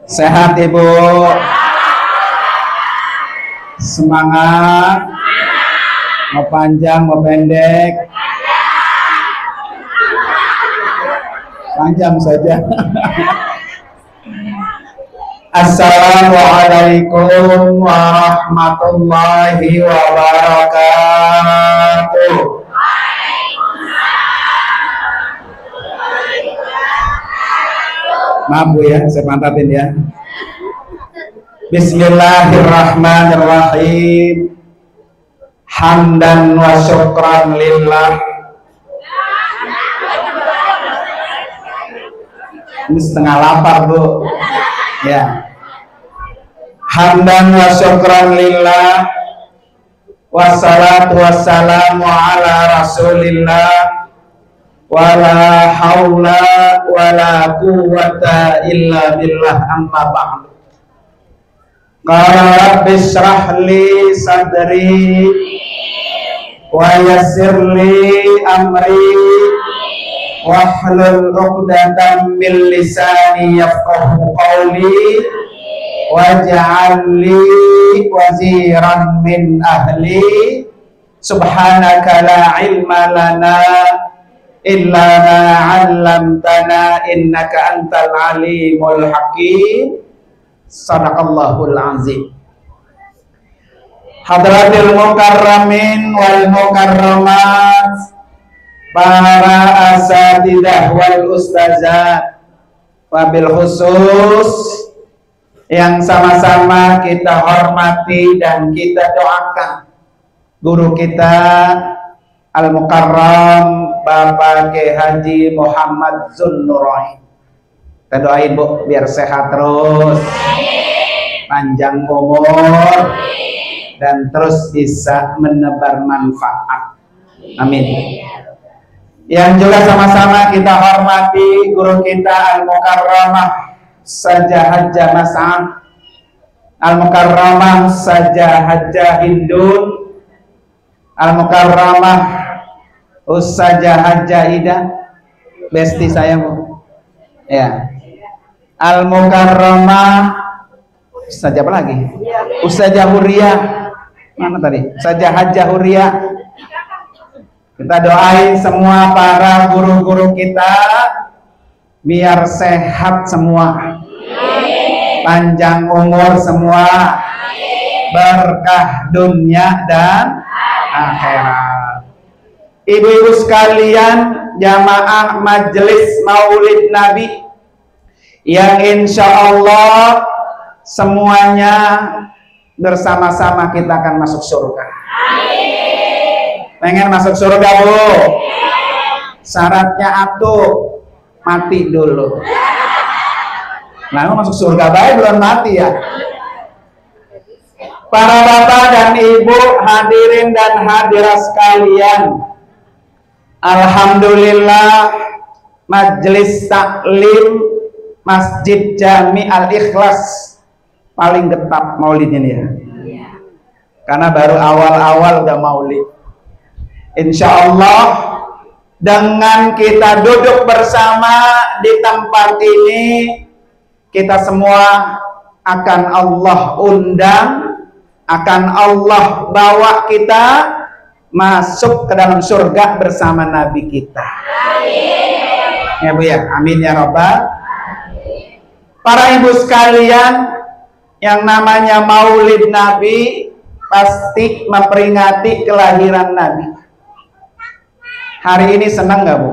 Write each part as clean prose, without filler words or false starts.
Sehat Ibu? Semangat? Mau panjang, mau pendek? Panjang saja. Assalamualaikum warahmatullahi wabarakatuh. Maaf Bu ya, saya pantatin ya. Bismillahirrahmanirrahim. Hamdan wa syukran lillah. Ini setengah lapar Bu. Ya. Hamdan wa syukran lillah. Wassalatu wassalamu ala rasulillah. Wala haula wala quwwata illa billah, amma ba'du. Qala rabbi shrah li sadri wa yassir li amri wahlul 'uqdatam min lisani yafqahu qawli waj'al li waziran min ahli subhanaka la ilma lana illa ma 'allamtana innaka antal alimul hakim. Sadaqallahul azim. Hadratil mukarramin wal mukarramat, para asatidah wal ustazat, wabil khusus yang sama-sama kita hormati dan kita doakan guru kita Al-Mukarram Bapak Kiai Haji Muhammad Zunnurain. Kita doain Bu biar sehat terus, panjang umur, dan terus bisa menebar manfaat. Amin. Yang juga sama-sama kita hormati guru kita Al-Mukarramah Sajahajah Mas'ah, Al-Mukarramah Sajahajah Hindun, Al-Mukarramah Ustazah Hajjah Ida, besti saya Bu. Ya. Al-Mukarramah Ustazah apa lagi? Ustazah Huriyah. Mana tadi? Ustazah Hajjah Huriyah. Kita doain semua para guru-guru kita biar sehat semua. Panjang umur semua. Berkah dunia dan akhirat. Ibu-ibu sekalian, jamaah majelis Maulid Nabi yang insya Allah semuanya bersama-sama kita akan masuk surga. Pengen masuk surga Bu? Syaratnya atuh mati dulu. Lalu masuk surga baik belum mati ya. Para bapak dan ibu, hadirin dan hadirat sekalian, alhamdulillah majelis taklim Masjid Jami Al-Ikhlas paling getap maulidnya nih ya. Karena baru awal-awal udah maulid. Insya Allah dengan kita duduk bersama di tempat ini, kita semua akan Allah undang, akan Allah bawa kita masuk ke dalam surga bersama Nabi kita. Amin. Ya Bu ya, amin ya Rabbal. Para ibu sekalian, yang namanya Maulid Nabi pasti memperingati kelahiran Nabi. Hari ini senang nggak Bu?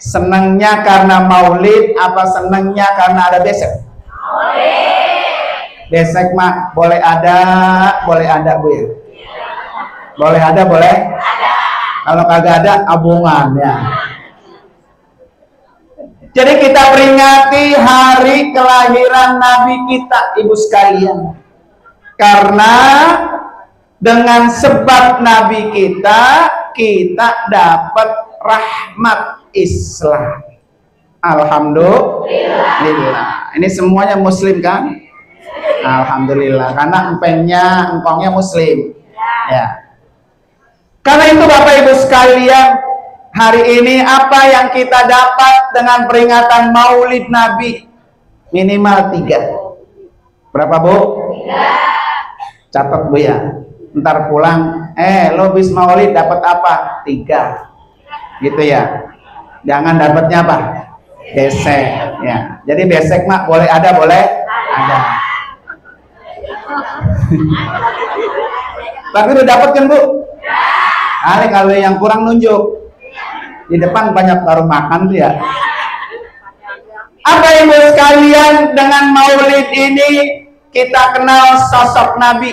Senangnya karena Maulid apa senangnya karena ada besok? Besok mah boleh ada Bu ya. Boleh ada, boleh? Kalau kagak ada, abungan ya. Jadi kita peringati hari kelahiran Nabi kita, ibu sekalian. Karena dengan sebab Nabi kita dapat rahmat Islam. Alhamdulillah. Ini semuanya Muslim kan? Alhamdulillah. Karena engkongnya Muslim. Ya. Karena itu Bapak Ibu sekalian, Hari ini apa yang kita dapat dengan peringatan Maulid Nabi? Minimal 3. Berapa, Bu? 3. Catat, Bu ya. Ntar pulang, lo bis Maulid dapat apa? 3. Gitu ya. Jangan dapatnya apa? Besek ya. Jadi besek mah boleh ada, boleh ada. Tapi udah dapat kan, Bu? Kalau yang kurang nunjuk. Di depan banyak warung makan tuh ya. Apa Ibu sekalian, dengan Maulid ini kita kenal sosok Nabi.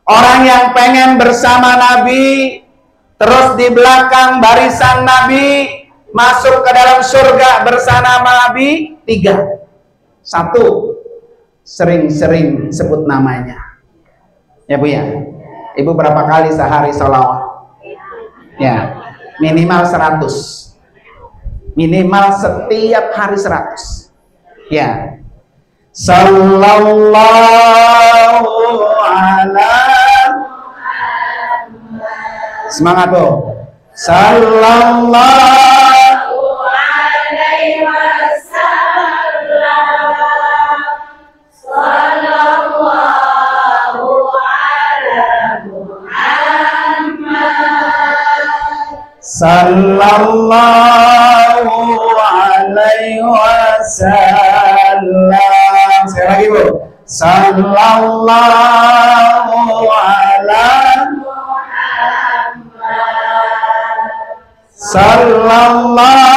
Orang yang pengen bersama Nabi, terus di belakang barisan Nabi, masuk ke dalam surga bersama Nabi. 3. 1, sering-sering sebut namanya. Ya Bu ya. Ibu berapa kali sehari sholawat? Ya, minimal 100. Minimal setiap hari 100. Ya. Sallallahu ala. Semangat, Bu. Sallallahu alaihi wasallam. Sallallahu ala Muhammad. Sallallahu alaihi wasallam. Sekali lagi, Bu. Sallallahu ala Sallallahu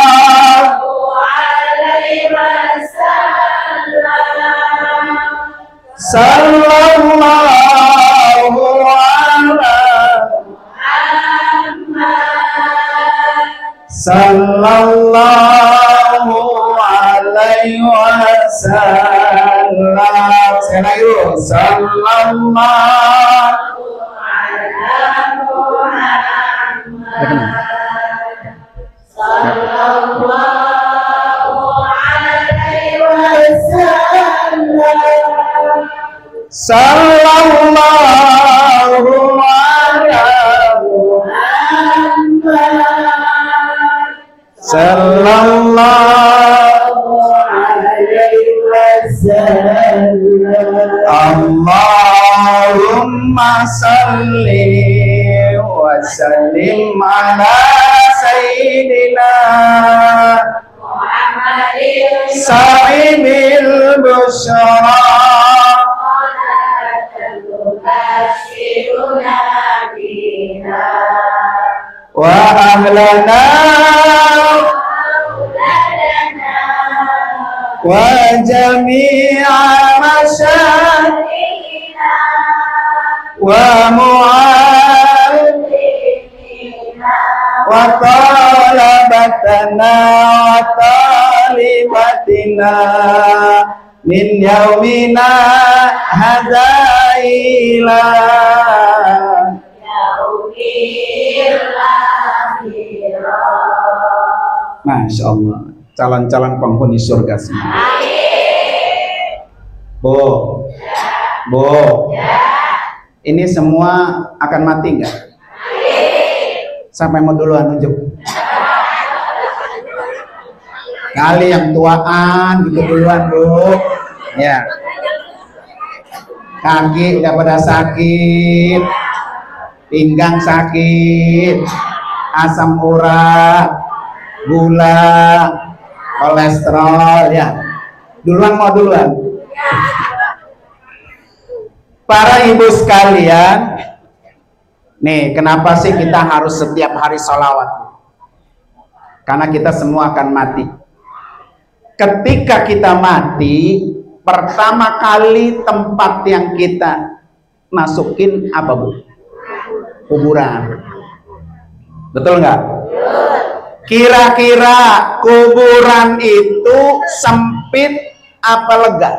alaihi wasallam. Sallallahu ala Muhammad. Sallallahu alaihi wasallam. Sekali lagi, sallallahu ala Muhammad. Sallallahu alaihi wasallam. Sallallahu ala Muhammad. Sallallahu alaihi wasallam. Allahumma salli wa sallim ala Sayyidina Muhammadin sahibil busyara wa ahlana wa jami'a masyayikhina wa wa talabatana wa talibatina min yaumina hadza ila yaumil akhirah. Masya Allah, calon-calon penghuni surga semua. Bu, Bu, ini semua akan mati nggak? Sampai mau duluan nunjuk. Kali yang tuaan gitu duluan, Bu. Ya. Kaki udah pada sakit, pinggang sakit, asam urat, gula, kolesterol, ya. Duluan mau duluan. Para ibu sekalian, nih, kenapa sih kita harus setiap hari sholawat? Karena kita semua akan mati. Ketika kita mati, pertama kali tempat yang kita masukin apa, Bu? Kuburan. Betul nggak? Kira-kira kuburan itu sempit apa lega?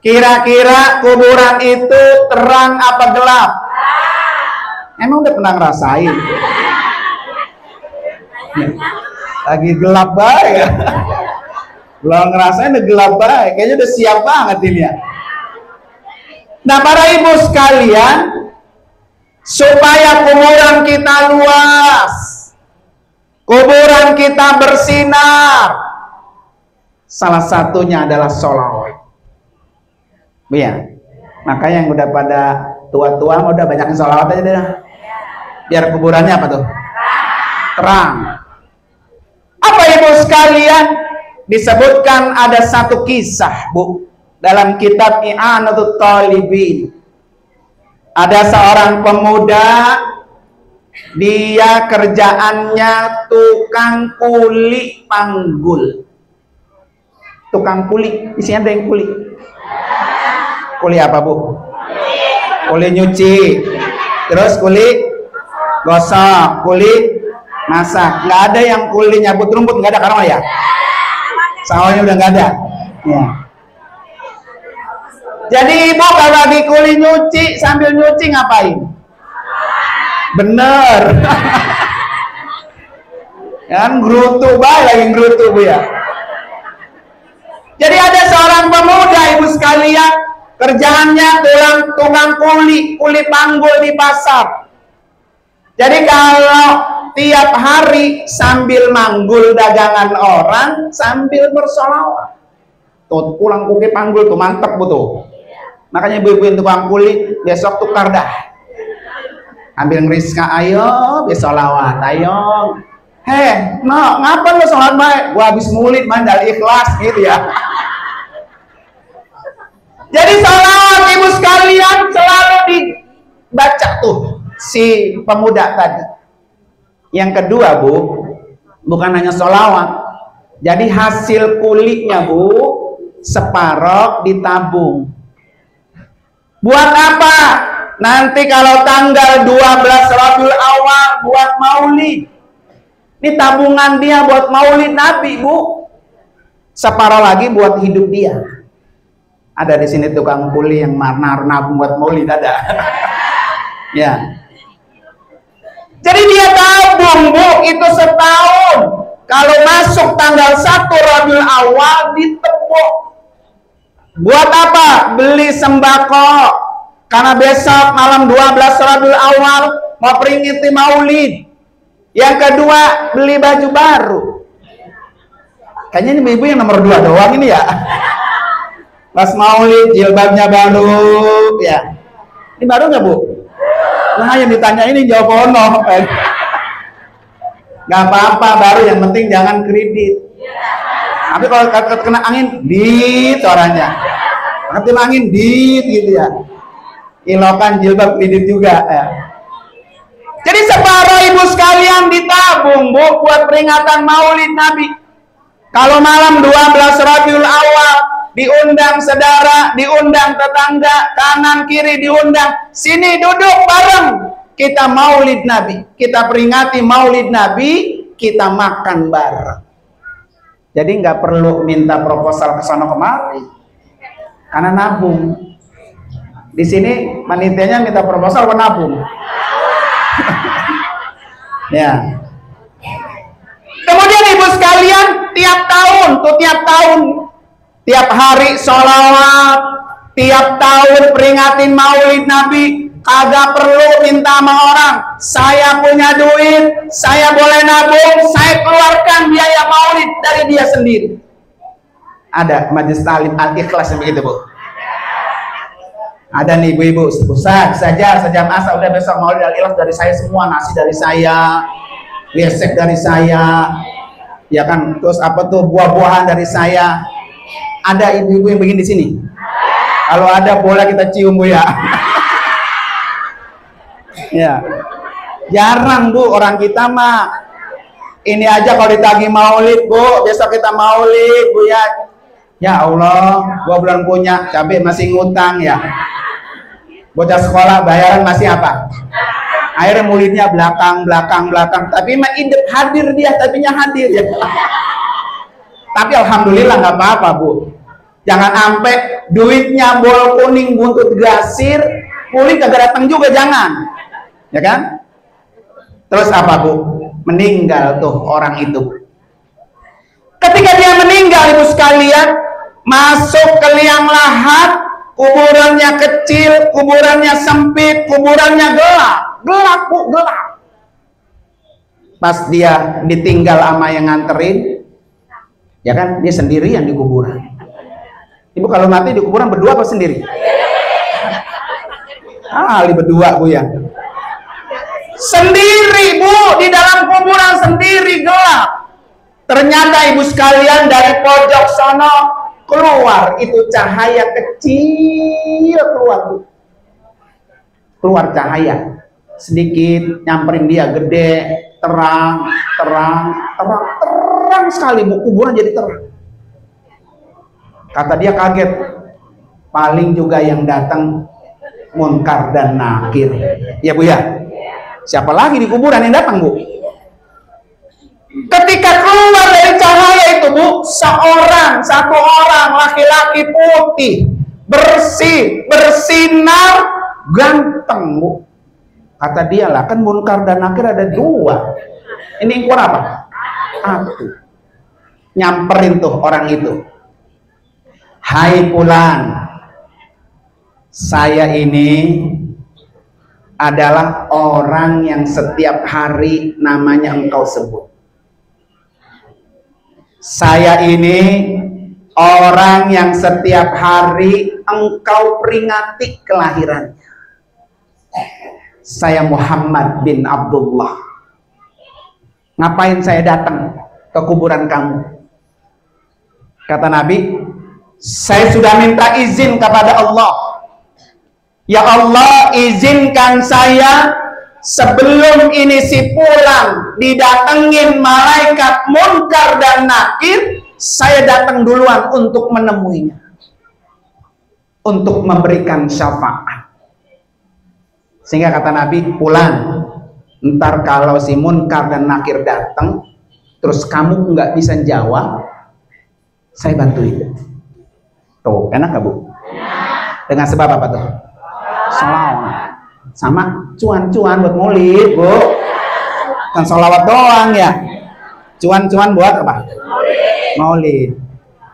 Kira-kira kuburan itu terang apa gelap? Emang udah pernah ngerasain? Lagi gelap baik ya. Belum ngerasain udah gelap baik. Kayaknya udah siap banget ini ya. Nah, para ibu sekalian, supaya kuburan kita luas, kuburan kita bersinar. Salah satunya adalah sholawat. Ya, makanya yang udah pada tua-tua udah banyakin sholawat aja deh, biar kuburannya apa tuh? Terang. Apa ibu sekalian, disebutkan ada satu kisah bu dalam kitab I'anatul Talibin. Ada seorang pemuda, dia kerjaannya tukang kuli panggul. Tukang kuli, isinya ada yang kuli. Kuli apa bu? Kuli nyuci, terus kuli gosok, kuli masak. Nggak ada yang kuli nyabut rumput, nggak ada karena ya. Sawahnya udah nggak ada. Ya. Jadi ibu kalau lagi kuli nyuci, sambil nyuci ngapain? Bener. Kan gerutu, lagi gerutu bu ya. Jadi ada seorang pemuda ibu sekalian, kerjaannya tukang kuli panggul di pasar. Jadi kalau tiap hari sambil manggul dagangan orang, sambil bersolawat. Tuh pulang kuli panggul tuh mantep bu tuh. Makanya ibu-ibu yang tukang kuli besok tukar dah. Ambil ngeriska, ayo besok lawat, ayo. No, ngapa lo sholat baik? Gua habis mulit main dari ikhlas gitu ya. Jadi sholawat ibu sekalian selalu dibaca tuh si pemuda tadi. Yang kedua bu, bukan hanya sholawat. Jadi hasil kulinya bu, separoh ditabung. Buat apa? Nanti kalau tanggal 12 Rabiul Awal buat maulid. Ini tabungan dia buat maulid Nabi, bu. Separuh lagi buat hidup dia. Ada di sini tukang kuli yang nabung buat maulid ada. Ya. Jadi dia tabung, bu, itu setahun. Kalau masuk tanggal 1 Rabiul Awal ditepuk. Buat apa? Beli sembako. Karena besok malam 12 Rabiul Awal mau peringati maulid. Yang kedua, beli baju baru. Kayaknya ini ibu yang nomor 2 doang ini ya. Pas maulid, jilbabnya baru. Ya. Ini baru nggak bu? Nah yang ditanya ini jawab ono. Nggak apa-apa, baru, yang penting jangan kredit. Tapi kalau kena angin, dit orangnya. Kena angin, dit gitu ya. Ilokan jilbab kredit juga ya. Jadi separuh ibu sekalian ditabung bu buat peringatan maulid Nabi. Kalau malam 12 Rabiul Awal diundang saudara, diundang tetangga, kanan kiri diundang, sini duduk bareng, kita maulid Nabi, kita peringati maulid Nabi, kita makan bareng. Jadi nggak perlu minta proposal ke sana kemari, karena nabung. Di sini panitianya minta proposal ke nabung. Ya. Kemudian ibu sekalian, tiap tahun, tiap hari sholawat, tiap tahun peringatin maulid Nabi, kagak perlu minta sama orang. Saya punya duit, saya boleh nabung, saya keluarkan biaya maulid dari dia sendiri. Ada majelis talim al-ikhlas yang begitu bu. Ada nih ibu-ibu, Ustaz saja sejam asal udah besok maulid al-ikhlas dari saya semua, nasi dari saya, gesek dari saya, ya kan, terus apa tuh buah-buahan dari saya. Ada ibu-ibu yang begini di sini? Kalau ada boleh kita cium bu ya. Ya, jarang bu orang kita mah. Ini aja kalau ditagih maulid bu, besok kita maulid bu ya. Ya Allah, gua belum punya, cabai masih ngutang ya. Bocah sekolah bayaran masih apa? Akhirnya muridnya belakang. Tapi mah hadir dia, tapinya hadir ya. Tapi alhamdulillah nggak apa-apa bu. Jangan sampai duitnya bol kuning buntut gasir, murid kagak datang juga, jangan. Ya kan? Terus apa bu? Meninggal tuh orang itu. Ketika dia meninggal ibu sekalian, masuk ke liang lahat. Kuburannya kecil, kuburannya sempit, kuburannya gelap. gelap Bu, gelap. Pas dia ditinggal sama yang nganterin, ya kan dia sendirian di kuburan. Ibu kalau mati di kuburan berdua apa sendiri? Berdua Bu ya. Sendiri Bu, di dalam kuburan sendiri, gelap. Ternyata ibu sekalian dari pojok sono keluar itu cahaya kecil keluar Bu. Keluar cahaya sedikit nyamperin dia, gede, terang sekali Bu, kuburan jadi terang. Kata dia kaget, paling juga yang datang Munkar dan Nakir. Ya Bu ya. Siapa lagi di kuburan yang datang Bu? Ketika keluar dari cahaya itu Bu, satu orang laki-laki putih, bersih, bersinar, ganteng Bu. Kata dia lah, kan Munkar dan Nakir ada dua. Ini yang keluar apa? Satu. Nyamperin tuh orang itu. Hai Fulan, saya ini adalah orang yang setiap hari namanya engkau sebut. Saya ini orang yang setiap hari engkau peringati kelahirannya. Saya Muhammad bin Abdullah. Ngapain saya datang ke kuburan kamu? Kata Nabi, saya sudah minta izin kepada Allah. Ya Allah, izinkan saya sebelum ini si Fulan didatengin malaikat Munkar dan Nakir, saya datang duluan untuk menemuinya, untuk memberikan syafaat. Sehingga kata Nabi, Fulan, ntar kalau si Munkar dan Nakir datang terus kamu nggak bisa jawab, saya bantuin. Tuh, enak gak Bu? Dengan sebab apa tuh? Sholawat. Sama cuan-cuan buat maulid Bu. Kan sholawat doang ya. Cuan-cuan buat apa? Maulid.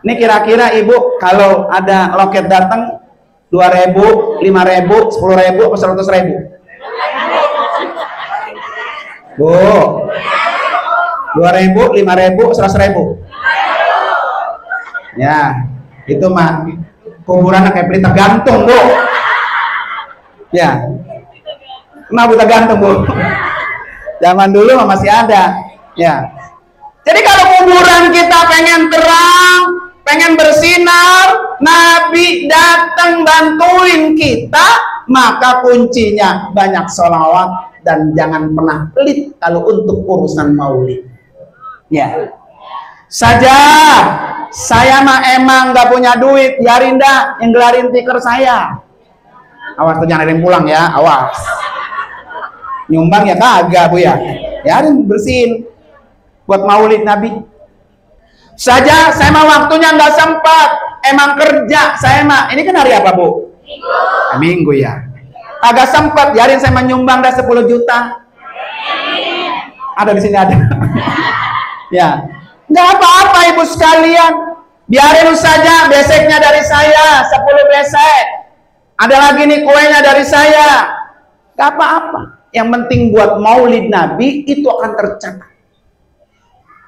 Ini kira-kira Ibu kalau ada loket datang 2.000, 5.000, 10.000 atau 100.000? Bu, 2.000, 5.000, 100.000? Ya, itu mah kuburan kayak pelita gantung Bu. Ya, kenapa pelita gantung Bu? Zaman dulu masih ada. Ya, jadi kalau kuburan kita pengen terang, pengen bersinar, Nabi datang bantuin kita, maka kuncinya banyak sholawat dan jangan pernah pelit kalau untuk urusan maulid. Ya, saja saya mah emang nggak punya duit, biarin dah yang gelarin tikar saya. Awas tuh jangan ada yang pulang ya, awas. Nyumbang ya kagak Bu ya, biarin bersihin buat maulid Nabi. Saja saya mah waktunya nggak sempat, emang kerja saya mah. Ini kan hari apa Bu? Minggu. Minggu ya. Agak sempat, biarin saya menyumbang dah 10 juta. Ada di sini ada. Ya, nggak apa-apa Ibu sekalian, biarin saja beseknya dari saya 10 besek. Ada lagi nih kuenya dari saya, nggak apa-apa. Yang penting buat maulid Nabi itu akan tercatat.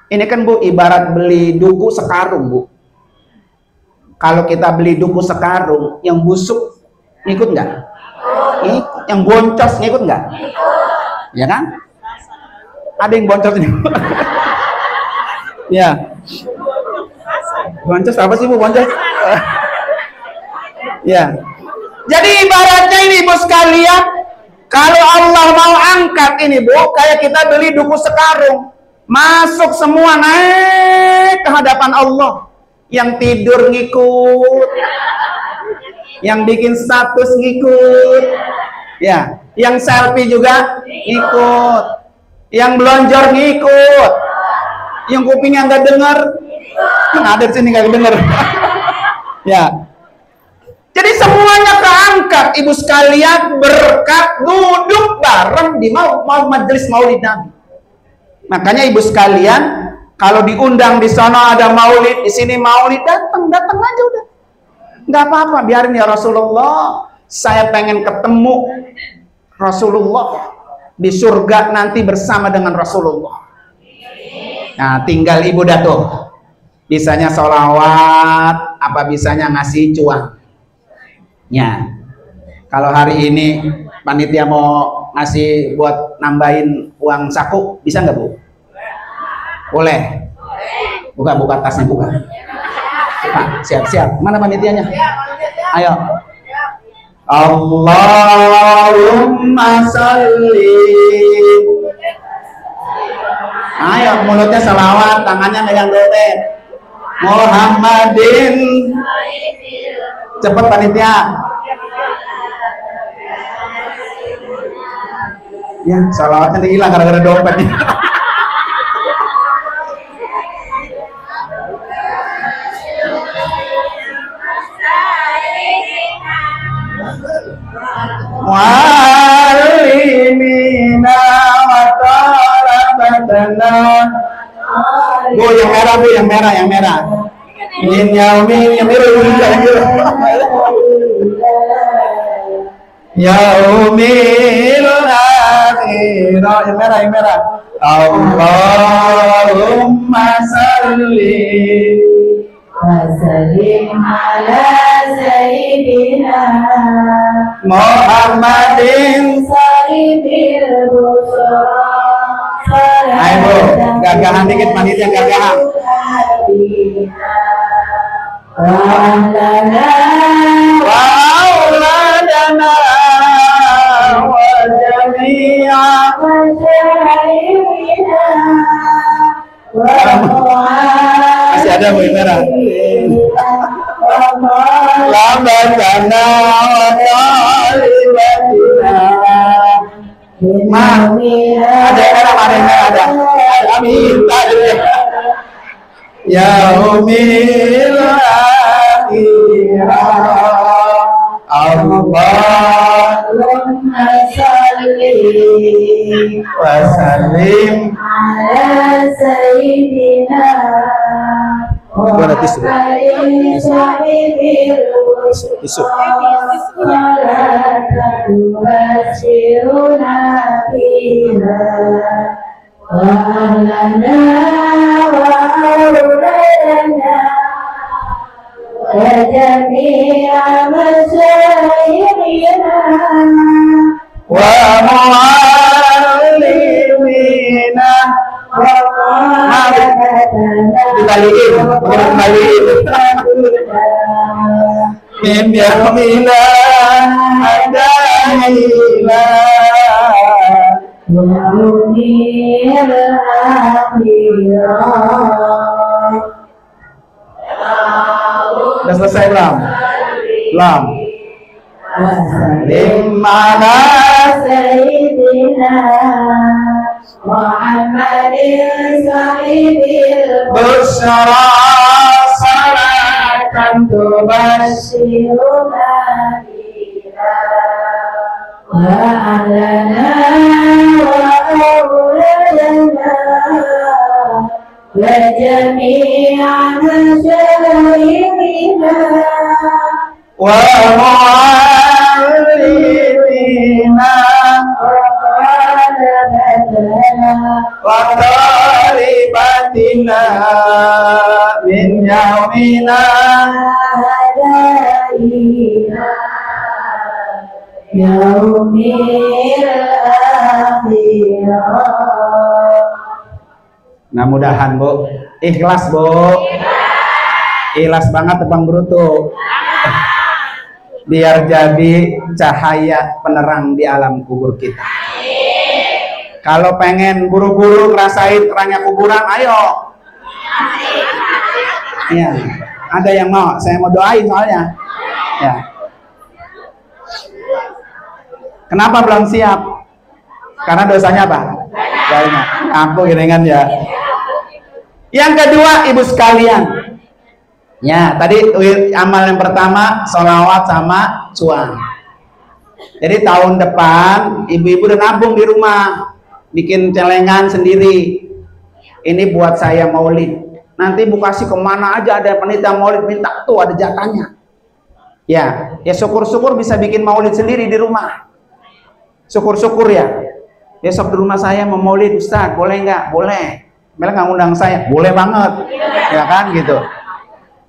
Ini kan Bu ibarat beli duku sekarung Bu. Kalau kita beli duku sekarung, yang busuk ngikut nggak? Yang boncos ngikut nggak? Ya kan? Ada yang boncos ini. Ya. Boncos apa sih Bu? Boncos? Ya. Jadi ibaratnya ini Bu sekalian, kalau Allah mau angkat ini Bu, kayak kita beli duku sekarung, masuk semua naik ke hadapan Allah. Yang tidur ngikut, yang bikin status ngikut, ya, yang selfie juga ngikut, yang belonjor ngikut, yang kupingnya nggak dengar, ada di sini nggak dengar. Ya. Jadi semuanya keangkat Ibu sekalian berkat duduk bareng di majelis maulid Nabi. Makanya Ibu sekalian, kalau diundang di sana ada maulid, di sini maulid, datang aja udah. Nggak apa-apa, biarin ya Rasulullah. Saya pengen ketemu Rasulullah. di surga nanti bersama dengan Rasulullah. Nah, tinggal ibu dah tuh. Bisanya sholawat, apa bisanya ngasih cuan. Ya. Kalau hari ini panitia mau ngasih buat nambahin uang saku, bisa nggak Bu? Boleh. Buka tasnya, buka. Siap. Mana panitianya? Ayo. Allahumma sholli. Ayo, mulutnya selawat, tangannya megang dompet. Muhammadin. Cepet panitia. Ya, salawatnya hilang gara-gara dompetnya. Walimina wa talabatana. Bu, yang merah Bu, yang merah. Min yaumi yang biru. Yaumil akhirah, yang merah. Allahumma salli wa sallim ala sayyidina Muhammadin sahibil busra. Ayo Bu, gagahan dikit panitia, gagahan. Wa auladana wa jami'a masih ada Bu yang merah. Lambatana wa talibatina. Ada merah. Amin. Yaumil akhirah. Allahumma salli wa sallim ala sayyidina Muhammadin sahibil busra. Tubashiruna biha wa ahlana wa auladana wa jami'a masyayikhina wa mu'allimina wa dibalikin min yaumina adaila yaumil akhirah. Udah selesai belum? Wasallim ala sayyidina Muhammadin sahibil busra. Salatan tubashiruna biha wa ahlana wa auladana wa jami'a masyayikhina wa mu'allimina wa talibatina min yaumina hadaina yaumil akhirah. Nah, mudahan Bu ikhlas Bu, ikhlas banget Bang Bruto, biar jadi cahaya penerang di alam kubur kita. Kalau pengen buru-buru ngerasain terangnya kuburan, ayo. Iya, ada yang mau? Saya mau doain soalnya. Ya. Kenapa belum siap? Karena dosanya apa? Banyak. Aku giringan ya. Yang kedua, ibu sekalian. Ya, tadi amal yang pertama sholawat sama cuan. Jadi tahun depan ibu-ibu udah nabung di rumah, bikin celengan sendiri. Ini buat saya maulid. Nanti Bu kasih kemana aja ada panitia maulid minta tuh ada jatahnya. Ya syukur-syukur bisa bikin maulid sendiri di rumah. Syukur-syukur ya. besok di rumah saya mau maulid Ustaz, boleh nggak? Boleh. Mela nggak ngundang saya, boleh banget, ya kan gitu.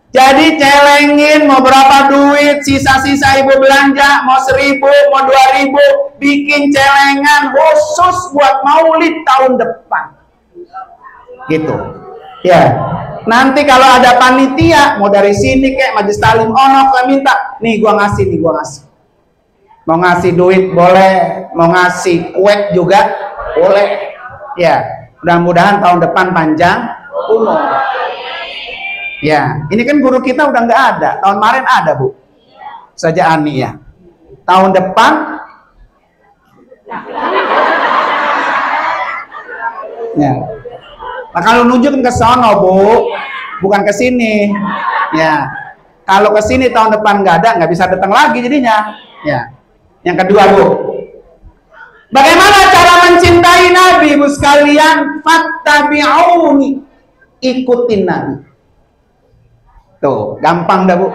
Jadi celengin mau berapa duit, sisa-sisa ibu belanja, mau 1.000, mau 2.000, bikin celengan khusus buat maulid tahun depan. Gitu. Ya. Nanti kalau ada panitia, mau dari sini kayak majelis talim ono kayak minta, nih gua ngasih, nih gua ngasih. Mau ngasih duit boleh, mau ngasih kue juga boleh. Ya, mudah-mudahan tahun depan panjang umur. Ya, ini kan guru kita udah nggak ada. Tahun kemarin ada, Bu. Saja Ani ya. Tahun depan ya. Nah, kalau nunjukin ke sono, Bu, bukan ke sini. Ya. Kalau ke sini tahun depan nggak ada, nggak bisa datang lagi jadinya. Ya. Yang kedua, Bu. Bagaimana cara mencintai Nabi, Bu sekalian? Fattabi'uni. Ikutin Nabi. Tuh, gampang dah, Bu.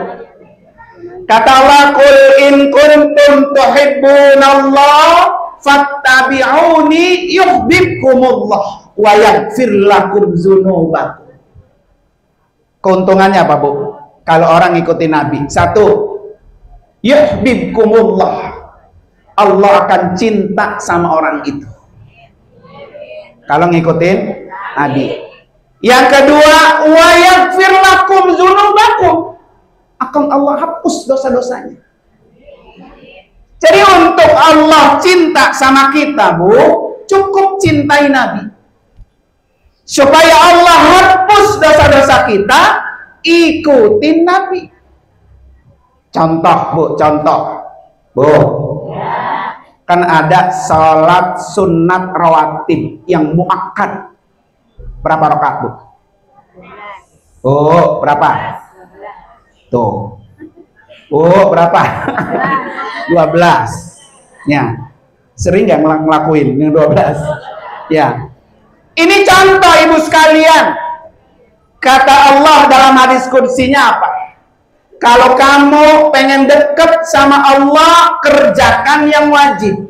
Kata Allah, "Qul in kuntum tuhibbunallah fattabi'uni yuhibbukumullah wa yaghfir lakum dzunubakum." Keuntungannya apa, Bu? Kalau orang ikutin Nabi. Satu, yuhibbukumullah. Allah akan cinta sama orang itu. Kalau ngikutin Nabi. Yang kedua, wa yaghfir lakum dzunubakum. Akan Allah hapus dosa-dosanya. Jadi untuk Allah cinta sama kita, Bu, cukup cintai Nabi. Supaya Allah hapus dosa-dosa kita, ikutin Nabi. Contoh, Bu, contoh. Bu. Kan ada salat sunat rawatib yang muakkad. Berapa rakaat, Bu? Oh, berapa? Tuh. Oh, berapa? 12. Ya. Sering nggak ngelakuin yang 12? Ya. Ini contoh, Ibu sekalian. Kata Allah dalam hadis qudsinya apa? Kalau kamu pengen deket sama Allah, kerjakan yang wajib.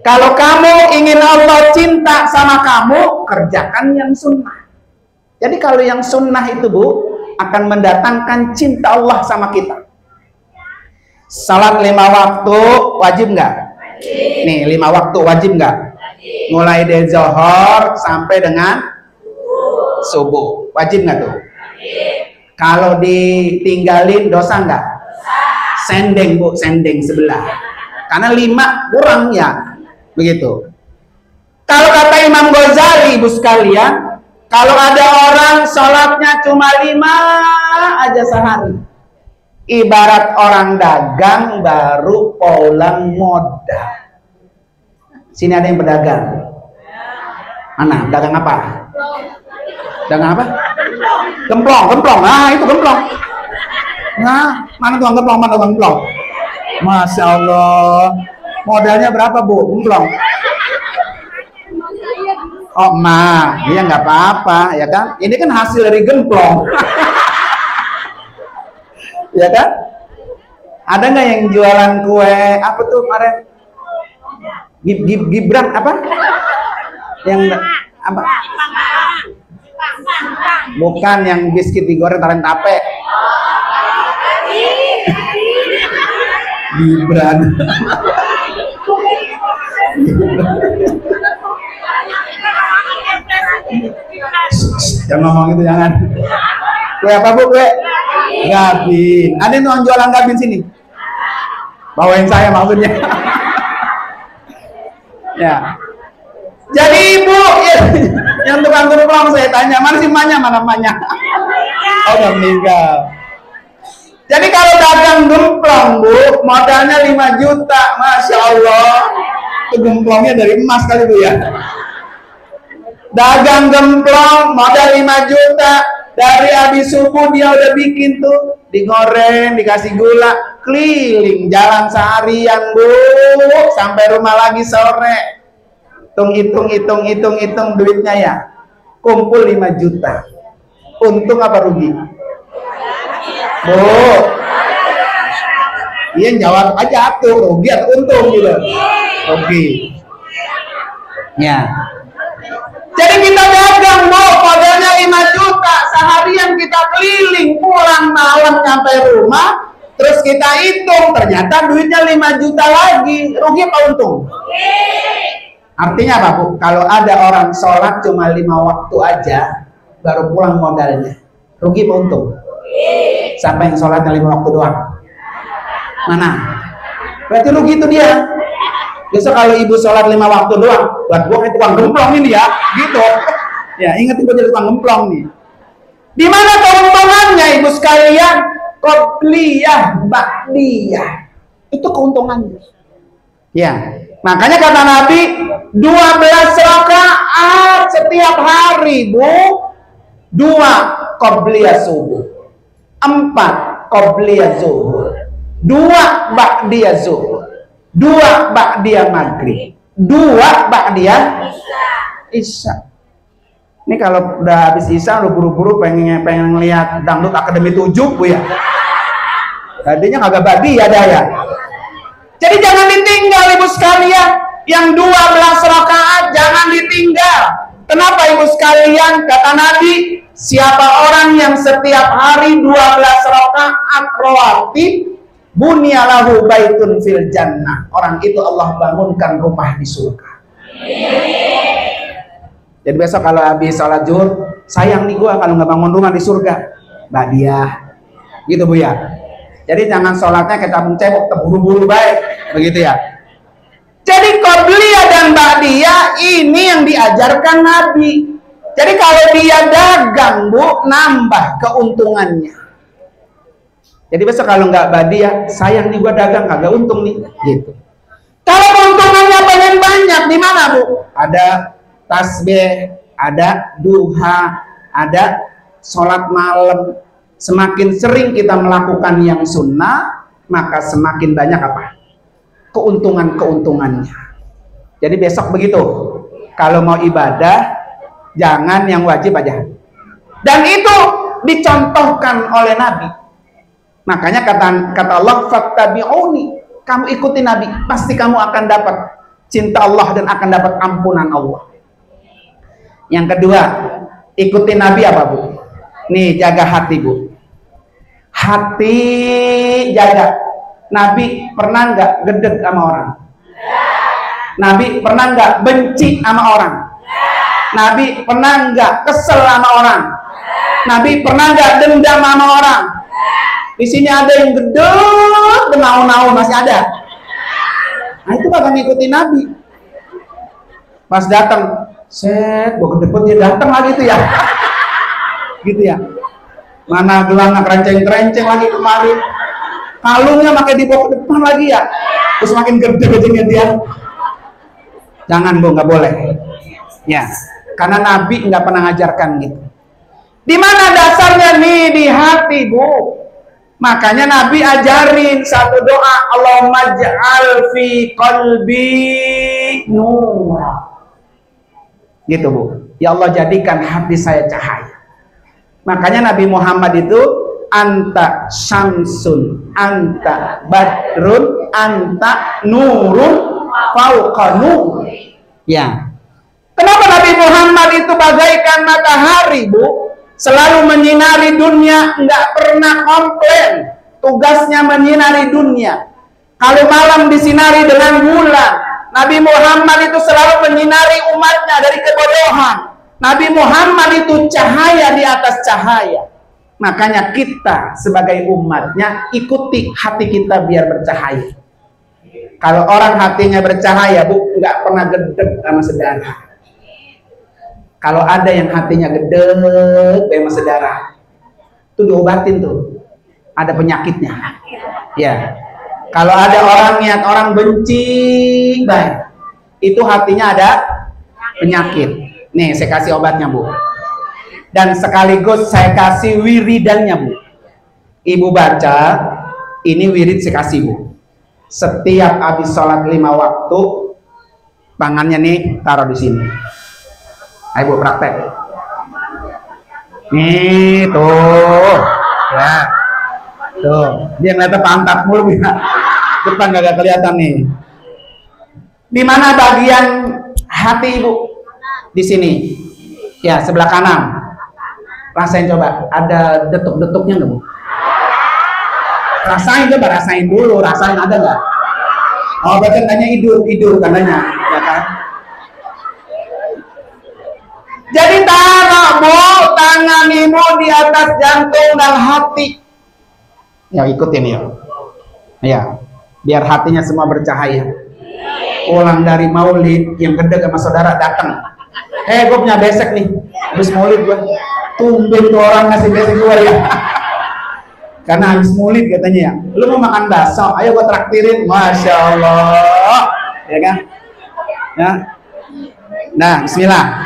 Kalau kamu ingin Allah cinta sama kamu, kerjakan yang sunnah. Jadi kalau yang sunnah itu, Bu, akan mendatangkan cinta Allah sama kita. Salat 5 waktu wajib nggak? Nih, 5 waktu wajib nggak? Mulai dari zuhur sampai dengan subuh. Wajib nggak tuh? Kalau ditinggalin dosa nggak? Sendeng, Bu, sendeng sebelah. Karena 5 kurang ya. Begitu. Kalau kata Imam Ghazali, Ibu sekalian, kalau ada orang sholatnya cuma 5 aja sehari, ibarat orang dagang baru pulang modal. Sini ada yang pedagang. Mana? Dagang apa? Dagang apa? Gemplong, gemplong. Nah, itu gemplong. Nah, mana tukang gemplong, mana tukang gemplong? Masya Allah. Modalnya berapa, Bu? Gemplong. Oh, iya nggak apa-apa, ya kan? Ini kan hasil dari gemplong. Ya kan? Ada nggak yang jualan kue apa tuh kemarin? Gibran apa? Yang apa? Bukan yang biskuit digoreng taruh tape. Gibran. Jangan ngomong itu, jangan. Kue apa, Bu? Kue gabin. Ada yang jualan gabin sini? Bawain saya maksudnya. Ya. Jadi Ibu, yang tukang gemplong saya tanya, mana sih emaknya, mana emaknya? Oh, udah meninggal. Jadi kalau dagang gemplong, Bu, modalnya 5 juta, Masya Allah. Itu gemplongnya dari emas kali, Bu, ya. Dagang gemplong, modal 5 juta. Dari habis subuh dia udah bikin tuh, digoreng, dikasih gula, keliling jalan seharian, Bu, sampai rumah lagi sore. Hitung duitnya ya. Kumpul 5 juta. Untung apa rugi? Bu, iya jawab aja tuh, rugi atau untung gitu. Rugi. Ya. Jadi kita dagang, Bu, modalnya 5 juta, seharian kita keliling, pulang malam sampai rumah, terus kita hitung, ternyata duitnya 5 juta lagi, rugi apa untung? Artinya apa, Bu? Kalau ada orang sholat cuma 5 waktu aja, baru pulang modalnya, rugi apa untung? Siapa yang sholatnya 5 waktu doang? Mana? Berarti rugi itu dia. Besok kalau ibu sholat 5 waktu doang, buat gua kayak tukang gemplong ini ya, gitu. Ya, ingat ibu jadi tukang gemplong nih. Di mana keuntungannya ibu sekalian? Qobliyah, ba'diyah. Itu keuntungannya. Ya, makanya kata Nabi, 12 rakaat setiap hari, Bu. 2 qobliyah subuh, 4 qobliyah zuhur, 2 ba'diyah zuhur, 2 ba'diyah maghrib, 2 ba'diyah isya. Ini kalau udah habis isya lu buru-buru pengen lihat dangdut akademi 7, Bu ya. Tadinya kagak ba'diyah dah ya. Jadi jangan ditinggal ibu sekalian, yang 12 rakaat jangan ditinggal. Kenapa ibu sekalian? Kata Nabi, siapa orang yang setiap hari 12 rakaat rawatib, bunyalahu baitun fil jannah, orang itu Allah bangunkan rumah di surga. Jadi besok kalau habis sholat zuhur, sayang nih gua kalau nggak bangun rumah di surga, ba'diyah, gitu Bu ya. Jadi jangan sholatnya kayak tabung cebok, terburu-buru baik, begitu ya. Jadi qobliyah dan ba'diyah ini yang diajarkan Nabi. Jadi kalau dia dagang, Bu, nambah keuntungannya. Jadi besok kalau nggak ba'diyah, sayang nih gua dagang kagak untung nih, gitu. Kalau keuntungannya pengen banyak, di mana, Bu? Ada tasbih, ada duha, ada sholat malam. Semakin sering kita melakukan yang sunnah, maka semakin banyak apa? Keuntungan-keuntungannya. Jadi besok begitu, kalau mau ibadah, jangan yang wajib aja. Dan itu dicontohkan oleh Nabi. Makanya kata Allah, fattabi'uni, kamu ikuti Nabi, pasti kamu akan dapat cinta Allah dan akan dapat ampunan Allah. Yang kedua, ikuti Nabi apa, Bu? Nih, jaga hati, Bu. Hati jaga. Nabi pernah nggak gedeg sama orang? Nabi pernah nggak benci sama orang? Nabi pernah nggak kesel sama orang? Nabi pernah nggak dendam sama orang? Di sini ada yang gedeg, benau-nau masih ada. Nah itu bakal ngikutin Nabi. Pas datang, set, gua kedepet dia datang lagi tuh ya, gitu ya. Mana gelangnya kerenceng-kerenceng lagi kemarin, kalungnya pakai dibawa ke depan lagi ya, terus makin gede-gedenya dia. Jangan, Bu, nggak boleh. Ya, karena Nabi nggak pernah ngajarkan gitu. Di mana dasarnya nih? Di hati, Bu. Makanya Nabi ajarin satu doa, Allahumma ja'al fi qalbi nur. Gitu, Bu. Ya Allah, jadikan hati saya cahaya. Makanya Nabi Muhammad itu anta syamsun, anta badrun, anta nurun fauqa nur. Ya. Kenapa Nabi Muhammad itu bagaikan matahari, Bu? Selalu menyinari dunia, nggak pernah komplain. Tugasnya menyinari dunia. Kalau malam disinari dengan bulan, Nabi Muhammad itu selalu menyinari umatnya dari kebodohan. Nabi Muhammad itu cahaya di atas cahaya. Makanya kita sebagai umatnya ikuti hati kita biar bercahaya. Kalau orang hatinya bercahaya, Bu, nggak pernah gedeg sama saudara. Kalau ada yang hatinya gedeg sama saudara, itu diobatin tuh. Ada penyakitnya. Ya. Kalau ada orang niat orang benci, baik, itu hatinya ada penyakit. Nih, saya kasih obatnya, Bu. Dan sekaligus saya kasih wiridannya, Bu. Ibu baca, ini wirid saya kasih, Bu. Setiap habis sholat 5 waktu, tangannya nih taruh di sini. Ayo, Bu, praktek. Nih, tuh. Ya. Tuh. Dia ngeliatnya pantat mulu, ya. Depan gak kelihatan nih. Di mana bagian hati ibu di sini, ya sebelah kanan. Rasain coba, ada detuk-detuknya nggak bu? Rasain coba, rasain dulu, rasain ada nggak? Oh berarti tanya hidur tandanya, ya kan? Jadi taruh bu tangan ibu di atas jantung dan hati. Ya ikutin ya. Ya, biar hatinya semua bercahaya. Pulang dari maulid yang gede sama saudara datang. Gue punya besek nih, habis maulid gue. Tumben tuh orang ngasih besek gue ya. Karena habis maulid katanya ya. Lu mau makan bakso, ayo gue traktirin. Masya Allah, ya kan? Ya. Nah, Bismillah.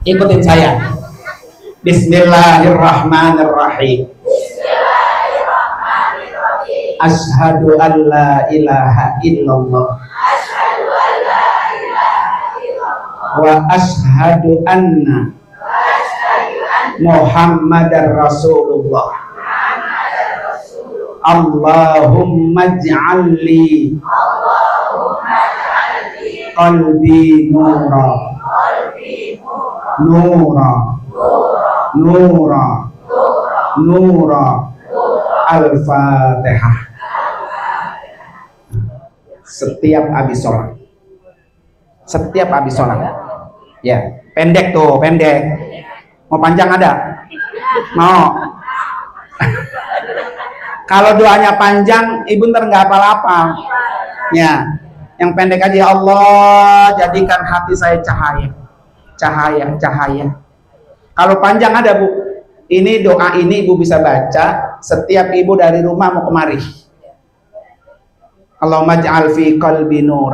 Ikutin saya. Bismillahirrahmanirrahim. Asyhadu an la ilaha illallah wa asyhadu anna Muhammadar Rasulullah. Allahumma ij'alli qalbi nura nura nura nura. Al-Fatihah. Setiap habis sholat, ya pendek tuh, pendek. Mau panjang ada? Mau? Kalau doanya panjang ibu ntar nggak apa-apa ya, yang pendek aja. Ya Allah jadikan hati saya cahaya. Kalau panjang ada bu, ini doa ini ibu bisa baca setiap ibu dari rumah mau kemari. Allahumma ij'al fi qalbi nur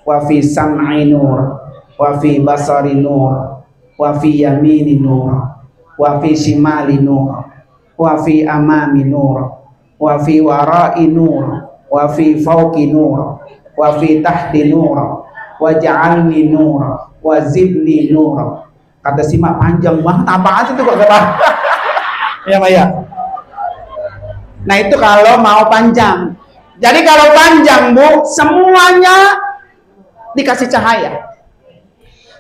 wa fi sam'i nur wa fi basari nur wa fi yamini nur wa fi shimali nur wa fi amami nur wa fi wara'i nur wa fi fawqi nur wa fi tahti nur wa ja'alni nur wa zidni nur. Kata simak panjang banget, apa aja tuh kok kata. Ya Pak ya. Nah itu kalau mau panjang. Jadi kalau panjang bu, semuanya dikasih cahaya.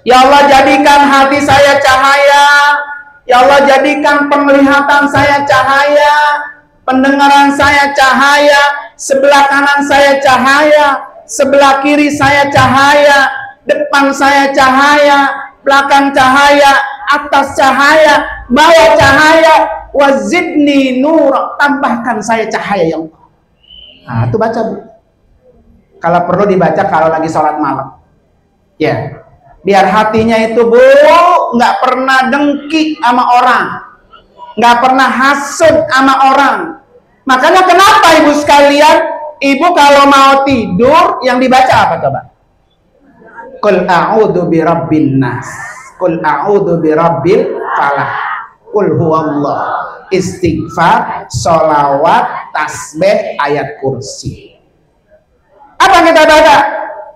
Ya Allah jadikan hati saya cahaya. Ya Allah jadikan penglihatan saya cahaya, pendengaran saya cahaya, sebelah kanan saya cahaya, sebelah kiri saya cahaya, depan saya cahaya, belakang cahaya, atas cahaya, bawah cahaya. Wazidni nur, tambahkan saya cahaya ya Allah. Nah, itu baca bu. Kalau perlu dibaca kalau lagi sholat malam. Ya, biar hatinya itu bu nggak pernah dengki sama orang, nggak pernah hasud sama orang. Makanya kenapa ibu sekalian, ibu kalau mau tidur yang dibaca apa coba? Qul a'udzu birabbin nas, qul a'udzu birabbil falaq, qul huwallah. Istighfar, sholawat, tasbih, ayat kursi. Apa kita baca?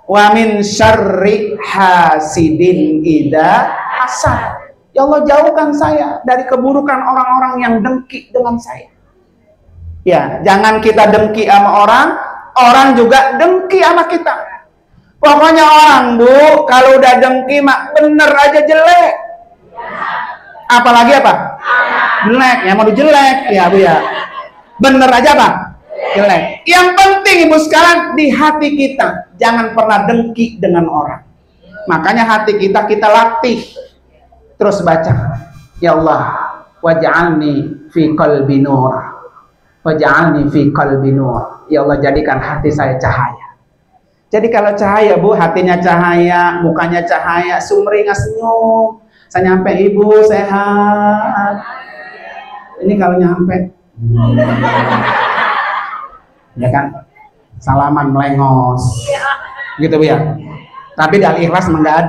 Wa min syarri hasidin idza hasad. Ya Allah jauhkan saya dari keburukan orang-orang yang dengki dengan saya. Ya, jangan kita dengki sama orang, orang juga dengki sama kita. Pokoknya orang bu, kalau udah dengki mak bener aja jelek. Apalagi apa? Jelek, ya mau jelek ya bu ya. Bener aja apa? Jelek. Yang penting ibu sekarang di hati kita jangan pernah dengki dengan orang. Makanya hati kita latih. Terus baca, ya Allah, waj'alni fi qalbi nur, waj'alni fi qalbi nur. Ya Allah jadikan hati saya cahaya. Jadi kalau cahaya bu, hatinya cahaya, mukanya cahaya, sumringah senyum. Saya nyampe ibu sehat. Ini kalau nyampe, ya kan, salaman melengos, gitu bu ya. Tapi dari ikhlas nggak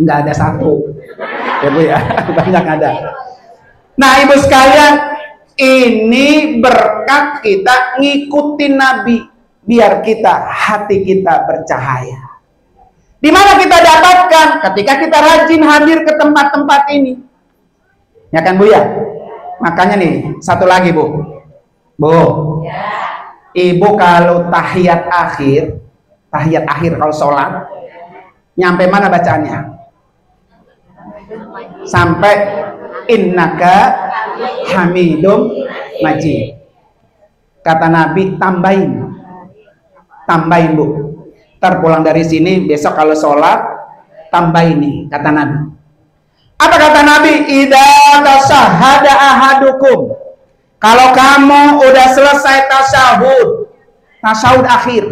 ada satu, ya bu ya, banyak ada. Nah ibu sekalian, ini berkat kita ngikutin Nabi, biar hati kita bercahaya. Di mana kita dapatkan? Ketika kita rajin hadir ke tempat-tempat ini, ya kan bu ya. Makanya nih, satu lagi bu. Ibu kalau tahiyat akhir kalau sholat, Nyampe mana bacaannya? Sampai innaka hamidum majid. Kata Nabi, tambahin bu. Ntar pulang dari sini besok kalau sholat tambahin nih, kata Nabi. Apa kata Nabi? Idza tasahhada ahadukum, kalau kamu udah selesai tasyahud akhir,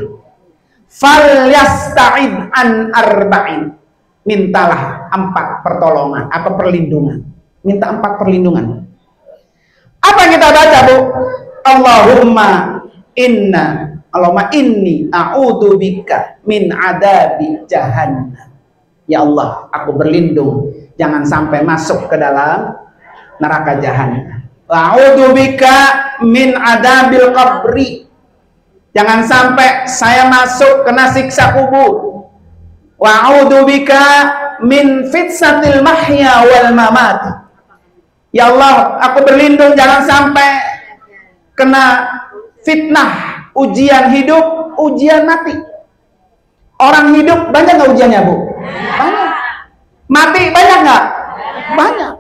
falyasta'id an arba'in, mintalah 4 pertolongan atau perlindungan. Minta 4 perlindungan. Apa yang kita baca bu? Allahumma inni a'udzubika min adabi jahannam. Ya Allah, aku berlindung jangan sampai masuk ke dalam neraka jahannam. A'udzubika min adabil qabri. Jangan sampai saya masuk kena siksa kubur. Wa'udzubika min fitnatil mahya wal mamat. Ya Allah, aku berlindung jangan sampai kena fitnah, ujian hidup, ujian mati. Orang hidup banyak nggak ujiannya bu? Banyak. Mati banyak nggak? Banyak.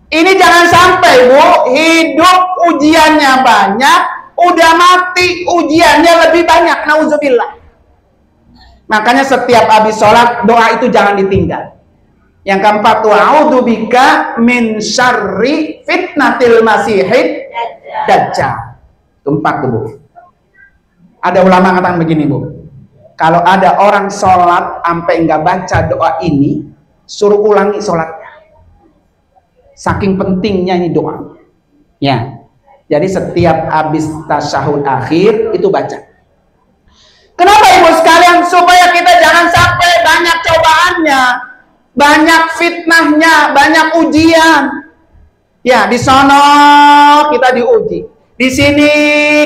Ini jangan sampai bu, hidup ujiannya banyak, udah mati ujiannya lebih banyak. Nauzubillah. Makanya setiap habis sholat doa itu jangan ditinggal. Yang keempat, wa'udzubika min syarri fitnatil masihid dajjal. Itu 4 tuh bu. Ada ulama katakan begini bu, kalau ada orang sholat sampai nggak baca doa ini, suruh ulangi sholatnya. Saking pentingnya ini doa. Ya. Jadi setiap habis tasyahud akhir itu baca. Kenapa ibu sekalian? Supaya kita jangan sampai banyak cobaannya, banyak fitnahnya, banyak ujian. Ya, di sono kita diuji, di sini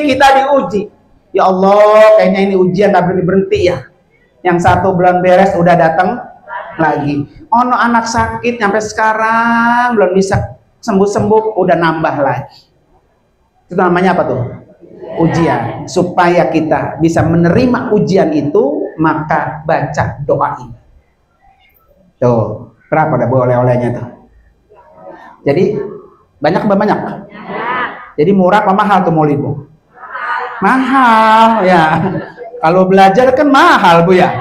kita diuji. Ya Allah, kayaknya ini ujian tak berhenti ya. Yang satu belum beres udah datang lagi. Ono anak sakit sampai sekarang belum bisa sembuh-sembuh, udah nambah lagi. Itu namanya apa tuh? Ujian. Supaya kita bisa menerima ujian itu, maka baca doa ini. Tuh, berapa dah oleh-olehnya tuh? Jadi banyak apa banyak? Jadi murah apa mahal tuh Maulid bu? Mahal ya. Kalau belajar kan mahal bu ya.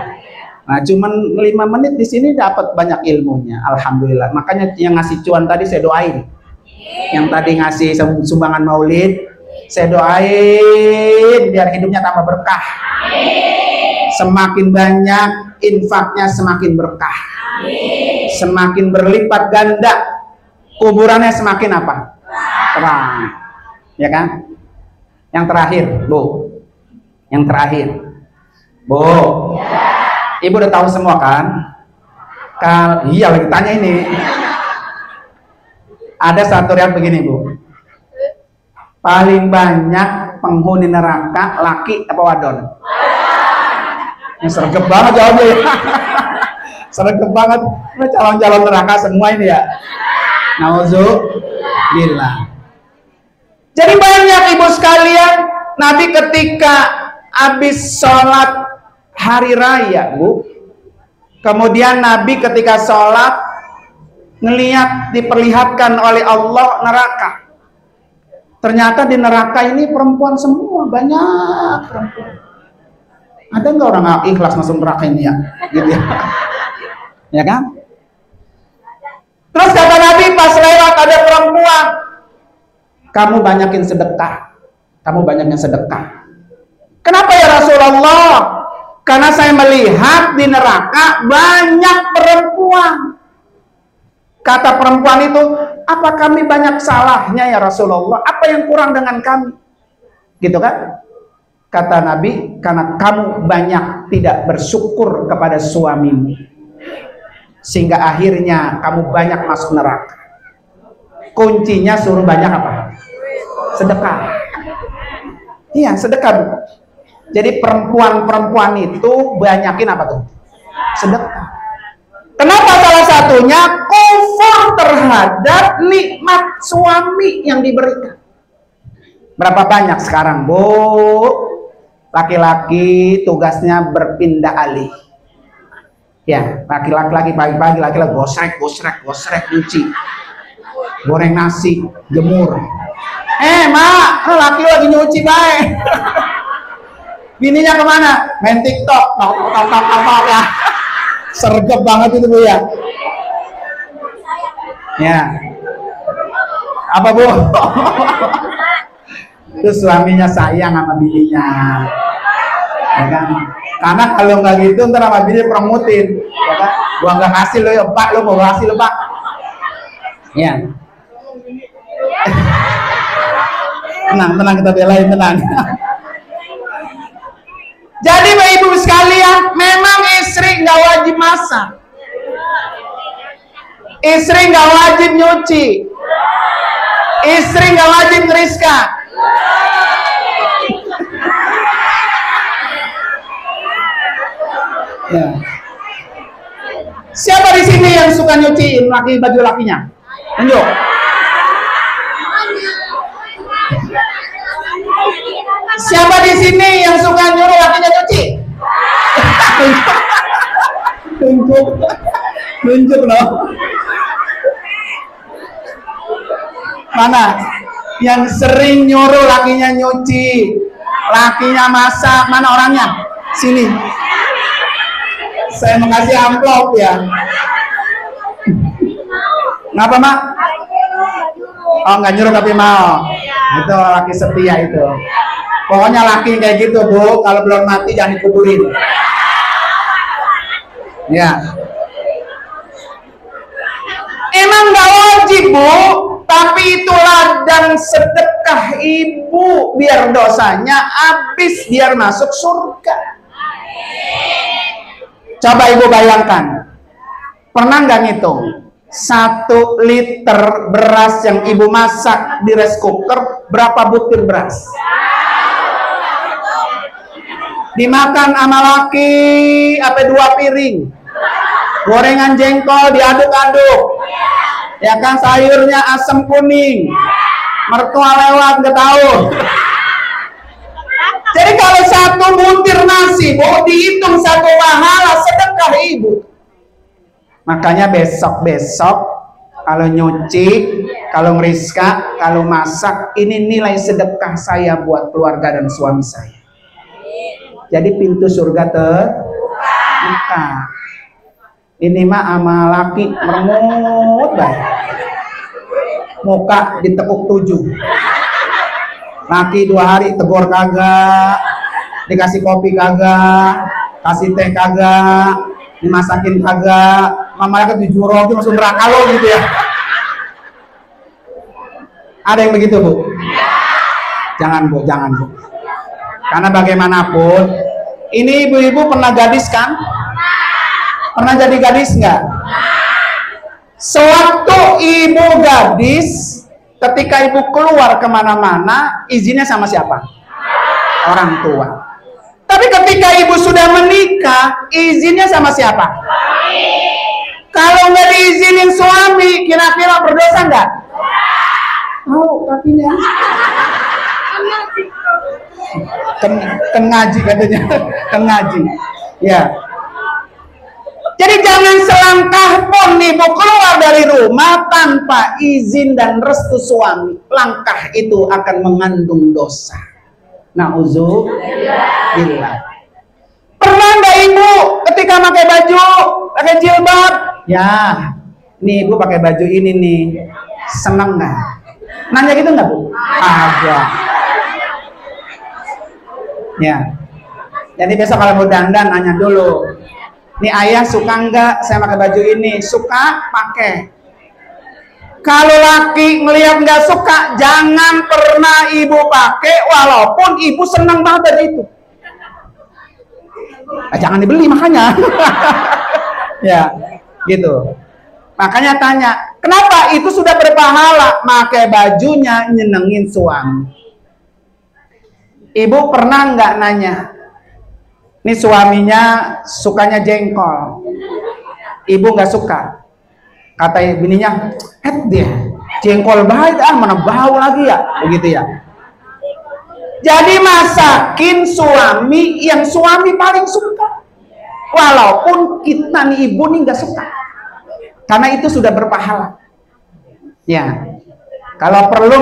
Nah, cuman 5 menit di sini dapat banyak ilmunya. Alhamdulillah. Makanya yang ngasih cuan tadi saya doain. Yang tadi ngasih sumbangan Maulid, saya doain biar hidupnya tambah berkah. Semakin banyak infaknya semakin berkah. Semakin berlipat ganda, kuburannya semakin apa? Terang. Ya kan? Yang terakhir, Bu. Yang terakhir. Bu. Ibu udah tahu semua kan? Iya, lagi tanya ini. Ada satu riwayat begini, Bu. Paling banyak penghuni neraka laki apa wadon? Sergap banget jawabnya ya. Sergap banget. Calon-calon neraka semua ini ya. Nauzubillah. Jadi banyak ibu sekalian, Nabi ketika habis sholat hari raya, Bu, kemudian Nabi ketika sholat ngelihat diperlihatkan oleh Allah neraka. Ternyata di neraka ini perempuan semua, banyak perempuan. Ada nggak orang ikhlas masuk neraka ini ya? Gitu ya. Ya kan? Terus kata Nabi pas lewat ada perempuan, kamu banyakin sedekah. Kamu banyakin sedekah. Kenapa ya Rasulullah? Karena saya melihat di neraka banyak perempuan. Kata perempuan itu, apa kami banyak salahnya ya Rasulullah? Apa yang kurang dengan kami? Gitu kan? Kata Nabi, karena kamu banyak tidak bersyukur kepada suamimu, sehingga akhirnya kamu banyak masuk neraka. Kuncinya suruh banyak apa? Sedekah. Iya, sedekah, Bu. Jadi perempuan-perempuan itu banyakin apa tuh? Sedekah. Kenapa? Salah satunya kufur terhadap nikmat suami yang diberikan. Berapa banyak sekarang, Bu? Laki-laki tugasnya berpindah alih. Ya, laki-laki pagi-pagi laki-laki gosrek nyuci. Goreng nasi, jemur. Mak, laki lagi nyuci baik. Bininya kemana? Main TikTok. Tok ya. Sergap banget itu Bu ya. Ya. Apa Bu? Terus suaminya sayang sama bininya. Ya kan? Karena kalau nggak gitu ntar sama bini promotin. Ya kan? Gua nggak kasih lo ya Pak, lo mau kasih lo Pak. Ya. Tenang kita belain, tenang. Jadi Bapak Ibu sekalian, memang istri nggak wajib masak, istri nggak wajib nyuci, istri nggak wajib ngeriska. Ya. Siapa di sini yang suka nyuciin baju lakinya? Tunjuk. Siapa di sini yang suka nyuruh lakinya nyuci? Tunjuk loh. Mana? Yang sering nyuruh lakinya nyuci, lakinya masak, mana orangnya? Sini. Saya mengasih amplop ya. Ngapa Mak? Oh nggak nyuruh tapi mau. Itu laki setia itu. Pokoknya laki kayak gitu Bu, kalau belum mati jangan dikuburin. Ya. Emang nggak wajib Bu, tapi itu ladang sedekah ibu biar dosanya habis, biar masuk surga. Coba ibu bayangkan, pernah nggak ngitung 1 liter beras yang ibu masak di rice cooker berapa butir beras? Dimakan sama laki apa 2 piring, gorengan jengkol diaduk-aduk, ya kan, sayurnya asam kuning, mertua lewat nggak tahu. Jadi kalau 1 butir nasi Bu, dihitung 1 pahala sedekah ibu. Makanya besok-besok kalau nyuci, kalau ngeriska, kalau masak, ini nilai sedekah saya buat keluarga dan suami saya. Jadi pintu surga terbuka. Ini mah sama laki merengut banget. Muka ditekuk 7. Laki 2 hari tegur kagak, dikasih kopi kagak, kasih teh kagak, dimasakin kagak, mamanya ke 7 roti masuk neraka lo gitu ya. Ada yang begitu Bu? Jangan Bu, jangan Bu. Karena bagaimanapun, ini ibu-ibu pernah gadis kan? Pernah jadi gadis nggak? Sewaktu ibu gadis, ketika ibu keluar kemana-mana, izinnya sama siapa? Orang tua. Tapi ketika ibu sudah menikah, izinnya sama siapa? Kalau nggak diizinin suami, kira-kira berdosa nggak? Oh, tapi ya. Ngaji katanya, ngaji. Ya. Jadi jangan selangkah pun ibu keluar dari rumah tanpa izin dan restu suami. Langkah itu akan mengandung dosa. Na'udzubillah. Pernah nggak ibu ketika pakai baju, pakai jilbab? Ya, nih ibu pakai baju ini nih, senang nggak? Nanya gitu nggak Bu? Ada. Ya. Jadi besok kalau mau dandan nanya dulu. Nih ayah suka nggak saya pakai baju ini? Suka, pakai. Kalau laki ngelihat nggak suka, jangan pernah ibu pakai walaupun ibu senang banget dari itu. Jangan dibeli makanya. Ya, gitu. Makanya tanya, kenapa itu sudah berpahala? Pakai bajunya nyenengin suami. Ibu pernah nggak nanya, ini suaminya sukanya jengkol, ibu nggak suka, kata bininya, dia jengkol baik, mana bau lagi ya, begitu ya. Jadi masakin suami yang suami paling suka. Walaupun kita nih ibu nih nggak suka, karena itu sudah berpahala. Ya, kalau perlu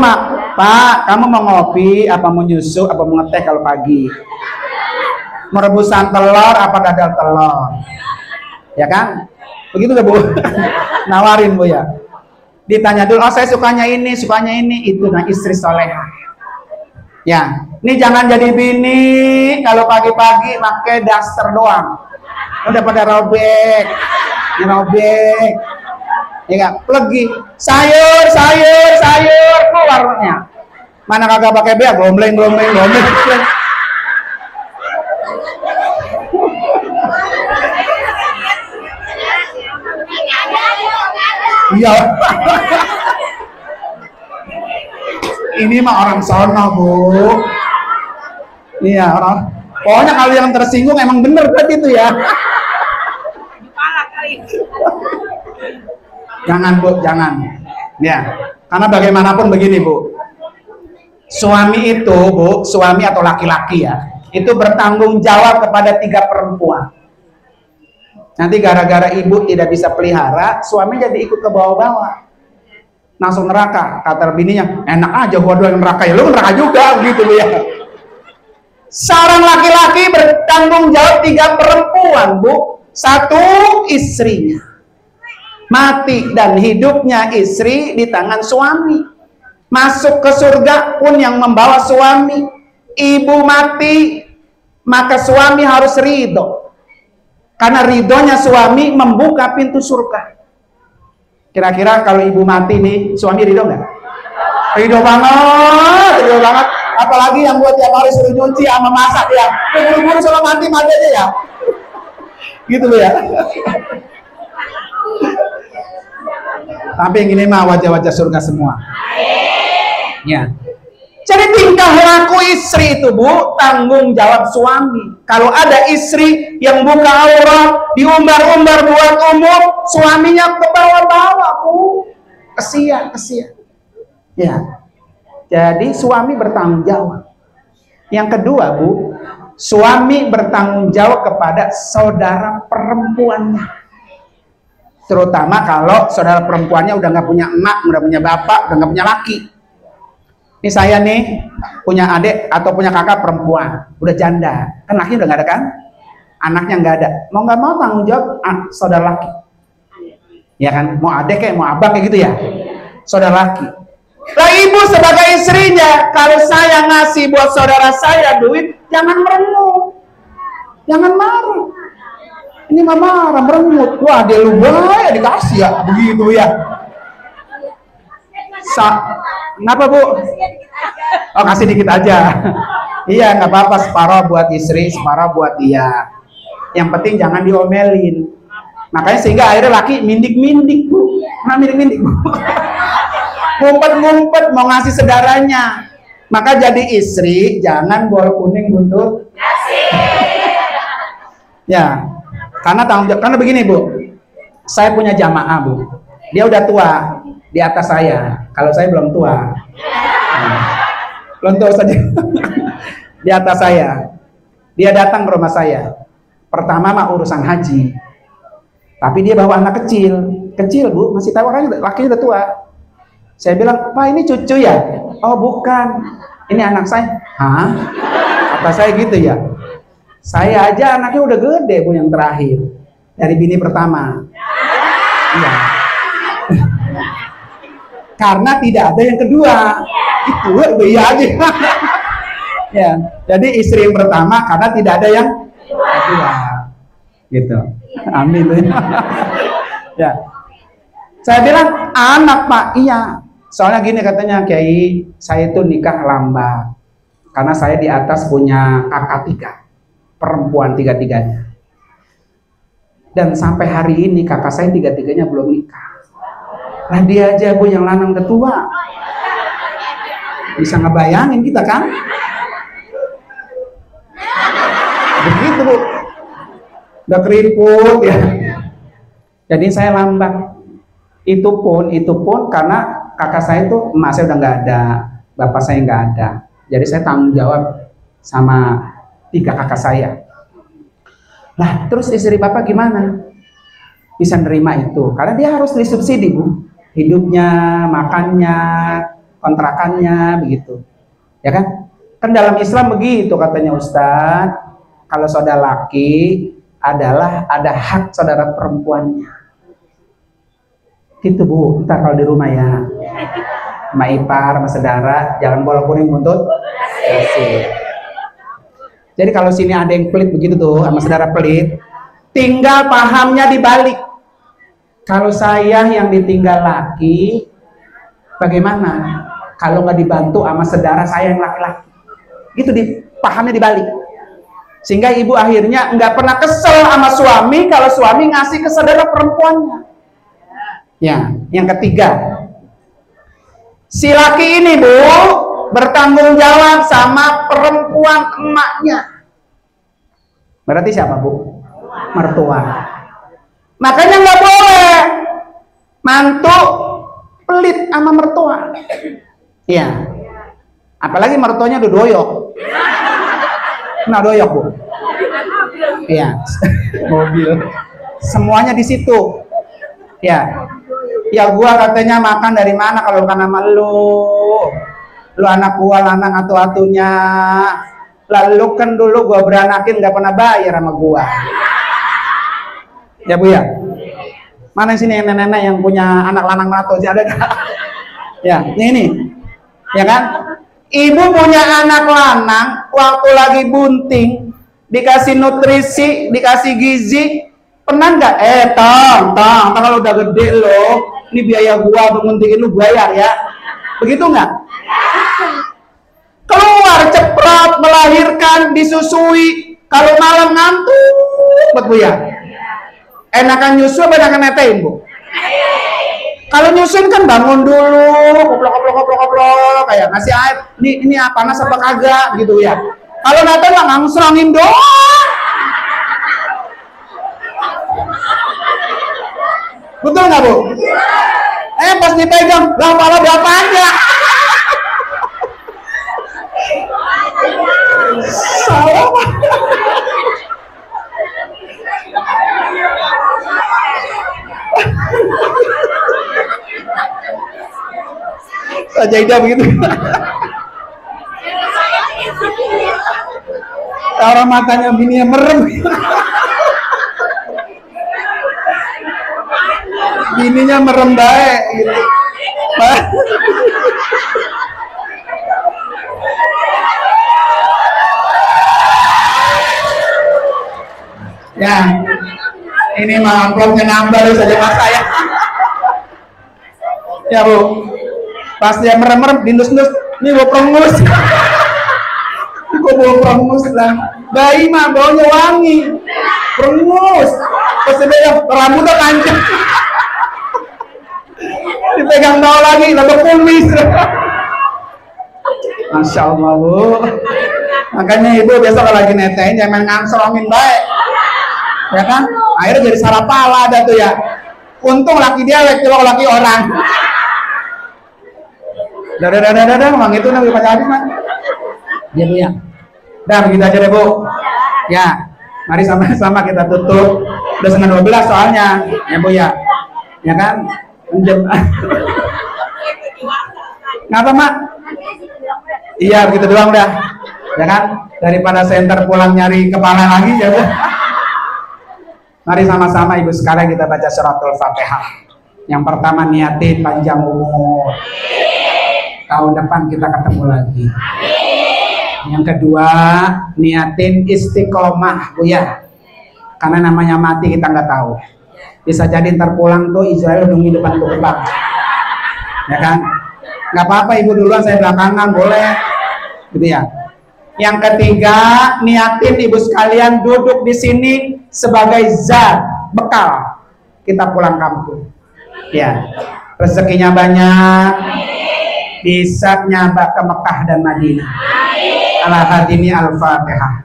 Pak, kamu mau ngopi, apa mau nyusu, apa mau ngeteh kalau pagi? Mau rebusan telur, apa dadar telur? Ya kan? Begitu gak Bu? Nawarin Bu ya. Ditanya dulu, oh saya sukanya ini, itu nah istri soleha. Ya, ini jangan jadi bini kalau pagi-pagi pakai daster doang. Udah pada robek, ya kan? Lagi sayur keluarnya. Mana kagak pakai bea, gombleng. Iya. Ini mah orang sono Bu. Iya orang. Pokoknya kalau yang tersinggung emang bener berarti itu ya. Jangan Bu, jangan. Ya, karena bagaimanapun begini Bu. Suami itu Bu, suami atau laki-laki ya, itu bertanggung jawab kepada 3 perempuan. Nanti gara-gara ibu tidak bisa pelihara, suami jadi ikut ke bawah-bawah. Langsung neraka. Kata bininya, enak aja gua doang neraka, ya lu neraka juga gitu Bu ya. Seorang laki-laki bertanggung jawab 3 perempuan Bu. 1 istrinya. Mati dan hidupnya istri di tangan suami. Masuk ke surga pun yang membawa suami. Ibu mati, maka suami harus ridho. Karena ridhonya suami membuka pintu surga. Kira-kira kalau ibu mati nih, suami ridho nggak? Ridho banget. Apalagi yang buat tiap hari suruh nyuci sama masak ya. Buru-buru kalau mati aja ya. Gitu ya. Tapi yang ini mah wajah-wajah surga semua. Ya. Jadi tingkah laku istri itu Bu, tanggung jawab suami. Kalau ada istri yang buka aurat, diumbar-umbar buat umum, suaminya ke bawah-bawah Bu. Kesian. Ya. Jadi suami bertanggung jawab. Yang kedua Bu, suami bertanggung jawab kepada saudara perempuannya. Terutama kalau saudara perempuannya udah nggak punya emak, udah punya bapak, udah nggak punya laki. Ini saya nih punya adik atau punya kakak perempuan, udah janda, kan laki udah nggak ada kan, anaknya nggak ada, mau nggak mau tanggung jawab saudara laki, ya kan, mau adik kayak mau abang kayak gitu ya, saudara laki. Lah ibu sebagai istrinya, kalau saya ngasih buat saudara saya duit, jangan merengut, jangan marah. Ini mama marah merengut, wah dia lu ya dikasih ya, begitu ya. Kenapa Bu? Oh kasih dikit aja. Iya nggak apa-apa, separuh buat istri, separuh buat dia. Yang penting jangan diomelin. Makanya sehingga akhirnya laki mindik-mindik Bu. Nah mindik-mindik Bu. Ngumpet-ngumpet mau ngasih saudaranya. Maka jadi istri jangan bol kuning buntut ya. Karena tanggung jawab, karena begini Bu. Saya punya jamaah Bu. Dia udah tua di atas saya. Kalau saya belum tua. Belum tua saja. Di atas saya. Dia datang ke rumah saya. Pertama mah urusan haji. Tapi dia bawa anak kecil. Kecil Bu, masih tahu kan lakinya udah tua. Saya bilang, "Pak, ini cucu ya?" "Oh, bukan. Ini anak saya." "Hah?" Kata saya gitu ya. Saya aja anaknya udah gede Bu yang terakhir. Dari bini pertama. Iya. Karena tidak ada yang kedua. Itu iya aja. Ya, jadi istri yang pertama karena tidak ada yang kedua. Gitu. Amin. Ya. Saya bilang anak Pak, iya. Soalnya gini katanya Kiai, saya itu nikah lambat. Karena saya di atas punya kakak 3, perempuan 3-3-nya. Dan sampai hari ini kakak saya 3-3-nya belum nikah. Lah dia aja Bu yang lanang ketua. Bisa ngebayangin kita kan? Begitu Bu. Udah keriput ya. Jadi saya lambat. Itu pun karena kakak saya itu emak saya udah nggak ada, bapak saya nggak ada. Jadi saya tanggung jawab sama 3 kakak saya. Nah, terus istri Bapak gimana? Bisa nerima itu? Karena dia harus disubsidi, Bu. Hidupnya, makannya, kontrakannya, begitu. Ya kan? Kan dalam Islam begitu katanya Ustadz. Kalau saudara laki adalah ada hak saudara perempuannya. Gitu, Bu. Ntar kalau di rumah ya. Sama ipar, sama saudara, jangan bola kuning buntut. Jadi kalau sini ada yang pelit begitu tuh, sama saudara pelit, tinggal pahamnya dibalik. Kalau saya yang ditinggal laki, bagaimana? Kalau nggak dibantu sama saudara saya yang laki-laki, gitu pahamnya dibalik. Sehingga ibu akhirnya nggak pernah kesel sama suami kalau suami ngasih ke saudara perempuannya. Ya, yang ketiga, si laki ini, Bu, bertanggung jawab sama perempuan emaknya. Berarti siapa, Bu? Mertua. Makanya nggak boleh mantu pelit sama mertua. Iya. Apalagi mertuanya udah doyok. Nah, doyok, Bu. Iya. Mobil. Semuanya di situ. Ya. Ya gua katanya makan dari mana kalau bukan sama lu anak gua lanang atu-atunya. Lalu kan dulu gua beranakin gak pernah bayar sama gua. Ya Bu ya. Mana sini yang nenek-nenek yang punya anak lanang nato sih, ada gak? Ya, ini. Ya kan? Ibu punya anak lanang waktu lagi bunting, dikasih nutrisi, dikasih gizi, pernah nggak? Tong, kalau udah gede loh, ini biaya gua menguntingin lu bayar ya. Begitu nggak? Keluar cepat melahirkan, disusui, kalau malam ngantuk, buat Bu ya. Enakan nyusu apa enakan netein, Bu? Kalau nyusun kan bangun dulu, koplok, kayak ngasih air. Ini panas apa kagak gitu ya. Kalau netein lah ngangserangin doang. Betul nggak, Bu? Pas dipegang, lah malah bapaknya. Salah. Sajaidah begitu. Orang matanya bininya merem. Bininya merem baik gitu. Ya, ini mah amplopnya nambah saja mas saya. Ya Bu, pas dia merem-merem, dindus-dus, ini gue perengus. Gue bawa perengus lah. Bayi mah baunya wangi, perengus. Pas dia pegang rambutnya kancing. Dipegang bau lagi, lalu kumis. Masya Allah, Bu. Makanya ibu besok kalau lagi netein jangan ngangserongin baik. Ya kan? Akhirnya jadi salah pala ada tuh ya. Untung laki dia laki orang. Dadah, emang itu nabi pacar habis mah. Ya Bu ya. Dah begitu aja deh Bu. Ya, mari sama-sama kita tutup. Udah 11:30 soalnya, ya Bu ya. Ya kan? Ngapa Mak? Iya begitu doang udah. Ya kan? Daripada center pulang nyari kepala lagi ya Bu. Mari sama-sama Ibu sekalian kita baca suratul Fatihah. Yang pertama niatin panjang umur. Tahun depan kita ketemu lagi. Yang kedua niatin istiqomah Bu ya. Karena namanya mati kita nggak tahu. Bisa jadi ntar pulang tuh Israel nunggu depan tuh gerbang. Ya kan? Nggak apa-apa Ibu duluan, saya belakangan boleh. Gitu ya. Yang ketiga, niatin Ibu sekalian duduk di sini sebagai zat bekal kita pulang kampung. Ya, rezekinya banyak, bisa nyabak ke Mekah dan Madinah. Al-Hadini Al-Fatihah.